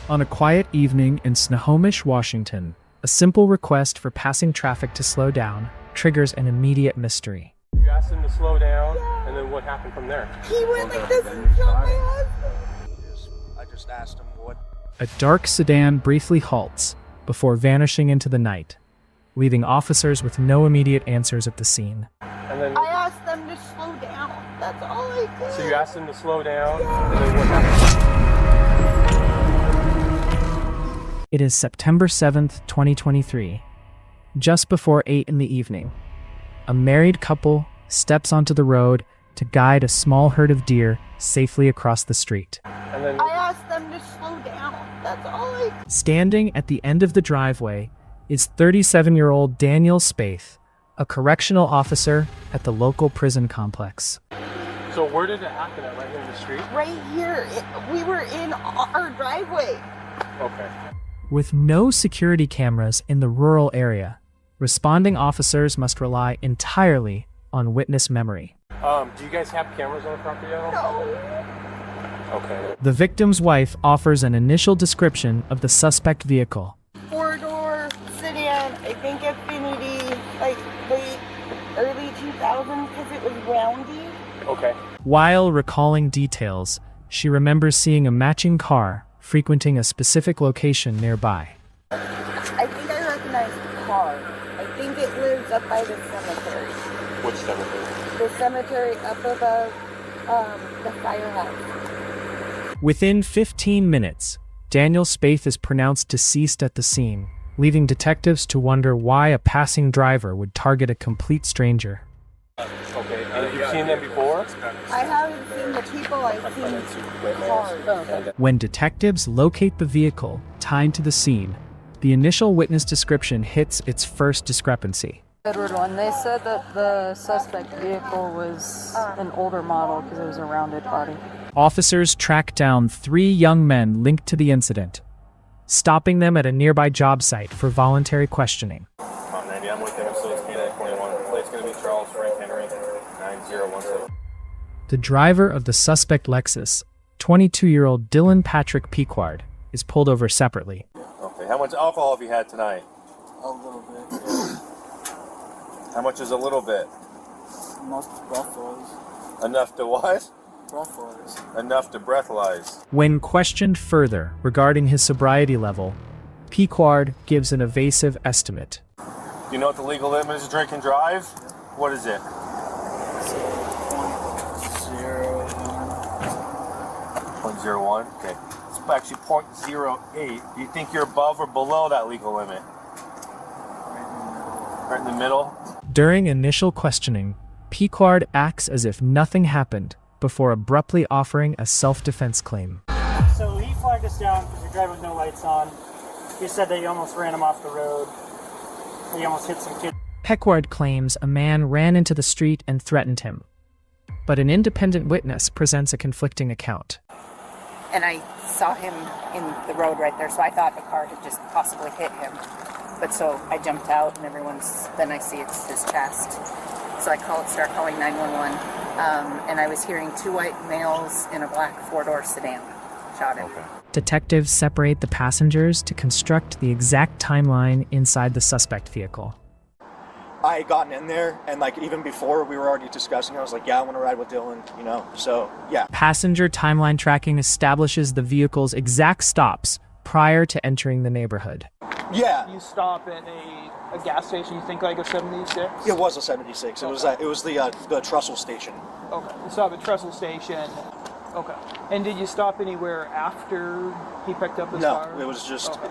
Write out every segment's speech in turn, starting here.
On a quiet evening in Snohomish, Washington, a simple request for passing traffic to slow down triggers an immediate mystery. You asked him to slow down, and then what happened from there? He went like this and shot my husband. I just asked him what. A dark sedan briefly halts before vanishing into the night, leaving officers with no immediate answers at the scene. And then, I asked them to slow down. That's all I did. so you asked him to slow down, and then what happened? It is September 7th, 2023. Just before 8 in the evening, a married couple steps onto the road to guide a small herd of deer safely across the street. And then, I asked them to slow down. That's all I did. Standing at the end of the driveway is 37-year-old Daniel Spaeth, a correctional officer at the local prison complex. so where did it happen at? Right here in the street? Right here. We were in our driveway. Okay. With no security cameras in the rural area, responding officers must rely entirely on witness memory. Do you guys have cameras on the property at all? No. Okay. The victim's wife offers an initial description of the suspect vehicle. 4-door sedan, I think Affinity, like late, early 2000s because it was roundy. Okay. While recalling details, she remembers seeing a matching car frequenting a specific location nearby. I think I recognize the car. I think it lives up by the cemetery. Which cemetery? The cemetery up above the firehouse. Within 15 minutes, Daniel Spaeth is pronounced deceased at the scene, leaving detectives to wonder why a passing driver would target a complete stranger. Okay. And you've seen them before? I haven't seen the people, I've seen cars. When detectives locate the vehicle tied to the scene, the initial witness description hits its first discrepancy. Edward one, they said that the suspect vehicle was an older model because it was a rounded body. Officers track down 3 young men linked to the incident, stopping them at a nearby job site for voluntary questioning. On 90, I'm with them, so it's K9 21. Plate's going to be Charles Frank Henry, 9017. The driver of the suspect Lexus, 22-year-old Dylan Patrick Pequard, is pulled over separately. Okay, how much alcohol have you had tonight? A little bit. How much is a little bit? Most breathalyze. Enough to what? Breathalyze. Enough to breathalyze. When questioned further regarding his sobriety level, Pequard gives an evasive estimate. Do you know what the legal limit is to drink and drive? What is it? So, 0.01? Okay. It's actually 0.08. Do you think you're above or below that legal limit? Right in the middle? During initial questioning, Pequard acts as if nothing happened before abruptly offering a self-defense claim. So he flagged us down because we drive with no lights on. He said that he almost ran him off the road. He almost hit some kid. Pequard claims a man ran into the street and threatened him, but an independent witness presents a conflicting account. And I saw him in the road right there, so I thought a car had just possibly hit him. But so I jumped out, and then I see it's his chest. So I start calling 911, and I was hearing 2 white males in a black 4-door sedan shot him. Detectives separate the passengers to construct the exact timeline inside the suspect vehicle. I had gotten in there, and like even before we were already discussing, I was like, yeah, I want to ride with Dylan, you know, so yeah. Passenger timeline tracking establishes the vehicle's exact stops prior to entering the neighborhood. Yeah. You stop at a gas station, you think like a 76? It was a 76. It was the Trussell station. Okay. You stop at Trestle Station. Okay. And did you stop anywhere after he picked up his car? No, it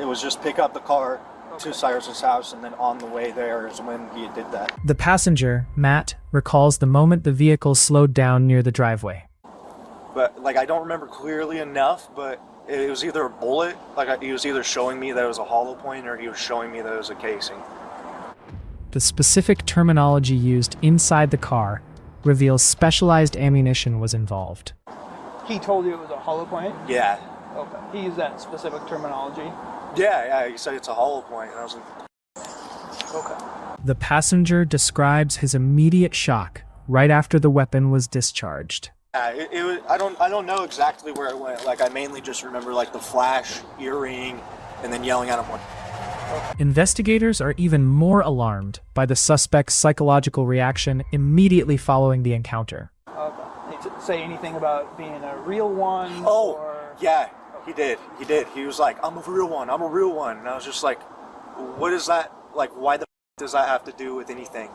was just pick up the car to Cyrus's house, and then on the way there is when he did that. The passenger, Matt, recalls the moment the vehicle slowed down near the driveway. But like I don't remember clearly enough, but it was either a bullet, like he was either showing me that it was a hollow point, or he was showing me that it was a casing. The specific terminology used inside the car reveals specialized ammunition was involved. He told you it was a hollow point? Yeah. Okay. He used that specific terminology? Yeah, he said it's a hollow point, and I was like... Okay. The passenger describes his immediate shock right after the weapon was discharged. Yeah, it was. I don't know exactly where it went. Like I mainly just remember like the flash, earring, and then yelling at him one. Investigators are even more alarmed by the suspect's psychological reaction immediately following the encounter. Okay. Did he say anything about being a real one? Oh, or... yeah, he did. He did. He was like, "I'm a real one. I'm a real one." And I was just like, "What is that? Like, why the does that have to do with anything?"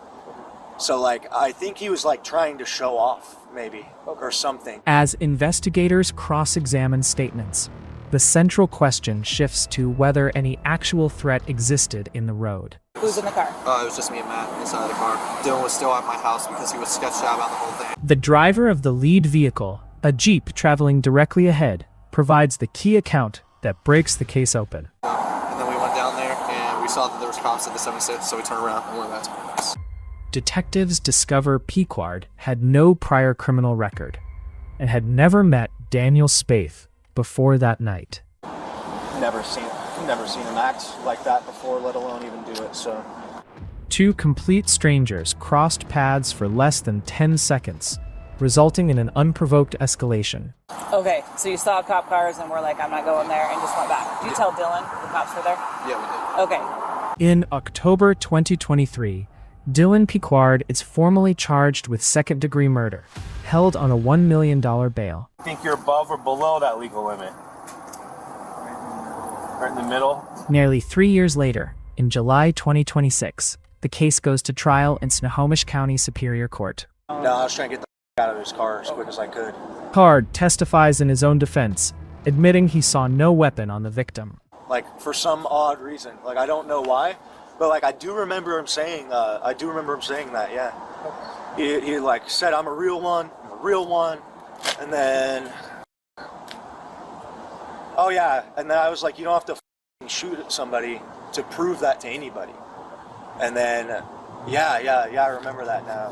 So like, I think he was like trying to show off, maybe, or something. As investigators cross-examine statements, the central question shifts to whether any actual threat existed in the road. Who's in the car? It was just me and Matt inside the car. Dylan was still at my house because he was sketched out about the whole thing. The driver of the lead vehicle, a Jeep traveling directly ahead, provides the key account that breaks the case open. And then we went down there and we saw that there was cops at the 76, so we turned around and went back to my house. Detectives discover Piquard had no prior criminal record and had never met Daniel Spaeth before that night. Never seen him act like that before, let alone even do it. So, Two complete strangers crossed paths for less than 10 seconds, resulting in an unprovoked escalation. Okay, so you saw cop cars and we're like, I'm not going there, and just went back. Did you tell Dylan the cops were there? Yeah, we did. Okay. In October 2023, Dylan Piquard is formally charged with second-degree murder, held on a $1 million bail. You think you're above or below that legal limit? Right in the middle? Nearly 3 years later, in July 2026, the case goes to trial in Snohomish County Superior Court. no, I was trying to get the out of his car as quick as I could. Piquard testifies in his own defense, admitting he saw no weapon on the victim. Like for some odd reason, like I don't know why, but like I do remember him saying that. Yeah, he like said, "I'm a real one, and then oh yeah, and then I was like, you don't have to shoot at somebody to prove that to anybody. And then yeah, I remember that now.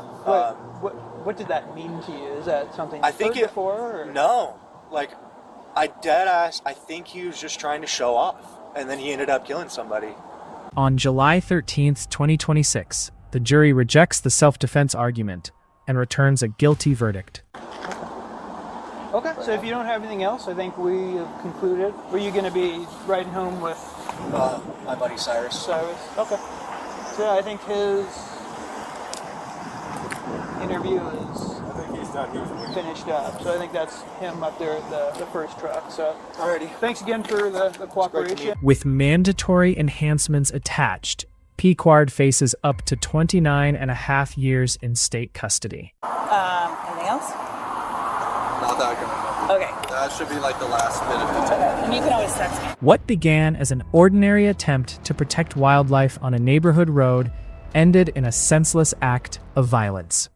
What did that mean to you? Is that something I you've think heard before? Or? No, like I think he was just trying to show off, and then he ended up killing somebody. On July 13th, 2026, the jury rejects the self-defense argument and returns a guilty verdict. Okay, so if you don't have anything else, I think we have concluded. Were you going to be riding home with My buddy Cyrus. Cyrus? Okay. So yeah, I think his interview is finished up. So I think that's him up there at the first truck. So alrighty. Thanks again for the cooperation. With mandatory enhancements attached, Piquard faces up to 29 and a half years in state custody. Anything else? Not that I can remember. Okay. That should be like the last bit of detail. And you can always text me. What began as an ordinary attempt to protect wildlife on a neighborhood road ended in a senseless act of violence.